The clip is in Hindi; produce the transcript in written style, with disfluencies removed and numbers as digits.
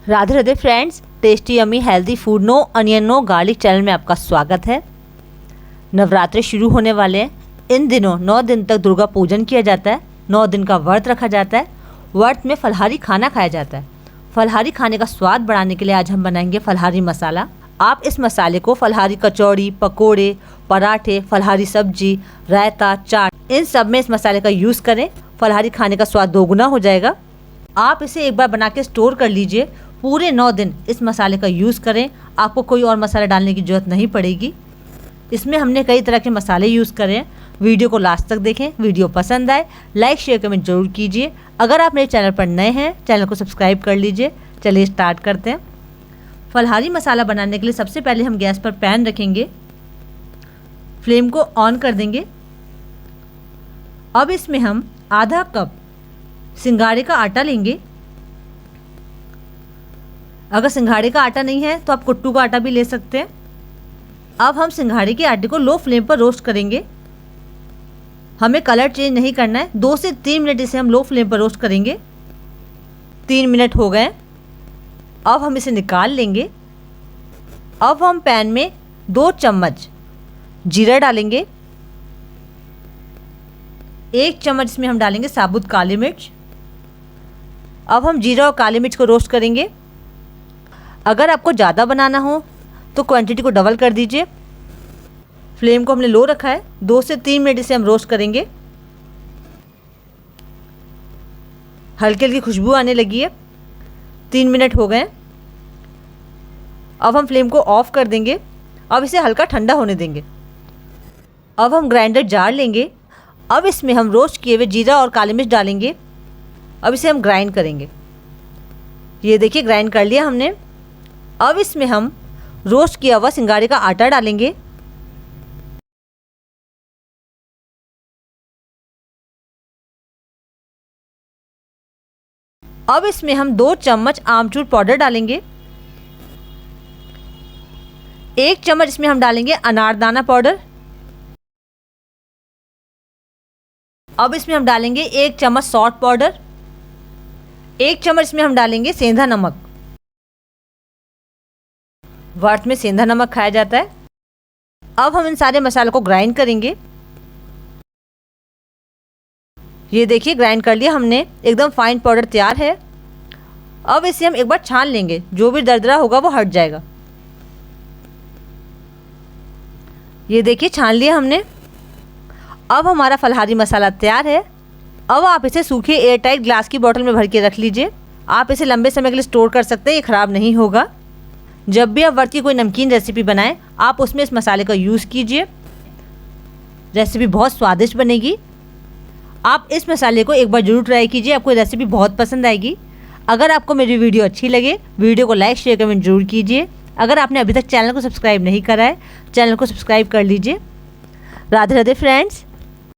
Radhe Radhe friends, tasty yummy healthy food no onion no garlic channel में आपका स्वागत है। नवरात्रि शुरू होने वाले हैं। इन दिनों 9 दिन तक दुर्गा पूजन किया जाता है। 9 दिन का व्रत रखा जाता है। व्रत में फलहारी खाना खाया जाता है। फलहारी खाने का स्वाद बढ़ाने के लिए आज हम बनाएंगे फलहारी मसाला। आप इस मसाले को फलहारी कचौड़ी, पकोड़े, पराठे, फलहारी सब्जी, रायता, चाट, इन सब में इस मसाले का यूज़ करें। फलहारी खाने का स्वाद दोगुना हो जाएगा। आप इसे एक बार बना के स्टोर कर लीजिए। पूरे 9 दिन इस मसाले का यूज़ करें। आपको कोई और मसाला डालने की ज़रूरत नहीं पड़ेगी। इसमें हमने कई तरह के मसाले यूज़ करे हैं। वीडियो को लास्ट तक देखें। वीडियो पसंद आए लाइक शेयर कमेंट जरूर कीजिए। अगर आप मेरे चैनल पर नए हैं, चैनल को सब्सक्राइब कर लीजिए। चलिए स्टार्ट करते हैं। फलहारी मसाला बनाने के लिए सबसे पहले हम गैस पर पैन रखेंगे। फ्लेम को ऑन कर देंगे। अब इसमें हम आधा कप सिंघाड़े का आटा लेंगे। अगर सिंघाड़े का आटा नहीं है तो आप कुट्टू का आटा भी ले सकते हैं। अब हम सिंघाड़े के आटे को लो फ्लेम पर रोस्ट करेंगे। हमें कलर चेंज नहीं करना है। 2 से 3 मिनट इसे हम लो फ्लेम पर रोस्ट करेंगे। 3 मिनट हो गए। अब हम इसे निकाल लेंगे। अब हम पैन में 2 चम्मच जीरा डालेंगे। 1 चम्मच इसमें हम डालेंगे साबुत काली मिर्च। अब हम जीरा और काली मिर्च को रोस्ट करेंगे। अगर आपको ज़्यादा बनाना हो तो क्वांटिटी को डबल कर दीजिए। फ्लेम को हमने लो रखा है। 2 से 3 मिनट इसे हम रोस्ट करेंगे। हल्की हल्की खुशबू आने लगी है। 3 मिनट हो गए। अब हम फ्लेम को ऑफ कर देंगे। अब इसे हल्का ठंडा होने देंगे। अब हम ग्राइंडर जार लेंगे। अब इसमें हम रोस्ट किए हुए जीरा और काली मिर्च डालेंगे। अब इसे हम ग्राइंड करेंगे। ये देखिए ग्राइंड कर लिया हमने। अब इसमें हम रोस्ट किया हुआ सिंघाड़े का आटा डालेंगे। अब इसमें हम 2 चम्मच आमचूर पाउडर डालेंगे। 1 चम्मच इसमें हम डालेंगे अनारदाना पाउडर। अब इसमें हम डालेंगे 1 चम्मच सॉल्ट पाउडर। 1 चम्मच इसमें हम डालेंगे सेंधा नमक। व्रत में सेंधा नमक खाया जाता है। अब हम इन सारे मसालों को ग्राइंड करेंगे। ये देखिए ग्राइंड कर लिया हमने। एकदम फाइन पाउडर तैयार है। अब इसे हम एक बार छान लेंगे। जो भी दरदरा होगा वो हट जाएगा। ये देखिए छान लिया हमने। अब हमारा फलहारी मसाला तैयार है। अब आप इसे सूखे एयर टाइट ग्लास की बोतल में भर के रख लीजिए। आप इसे लंबे समय के लिए स्टोर कर सकते हैं। ये ख़राब नहीं होगा। जब भी आप व्रत की कोई नमकीन रेसिपी बनाएं, आप उसमें इस मसाले का यूज़ कीजिए। रेसिपी बहुत स्वादिष्ट बनेगी। आप इस मसाले को एक बार ज़रूर ट्राई कीजिए। आपको ये रेसिपी बहुत पसंद आएगी। अगर आपको मेरी वीडियो अच्छी लगे, वीडियो को लाइक शेयर कमेंट जरूर कीजिए। अगर आपने अभी तक चैनल को सब्सक्राइब नहीं करा है, चैनल को सब्सक्राइब कर लीजिए। राधे राधे फ्रेंड्स।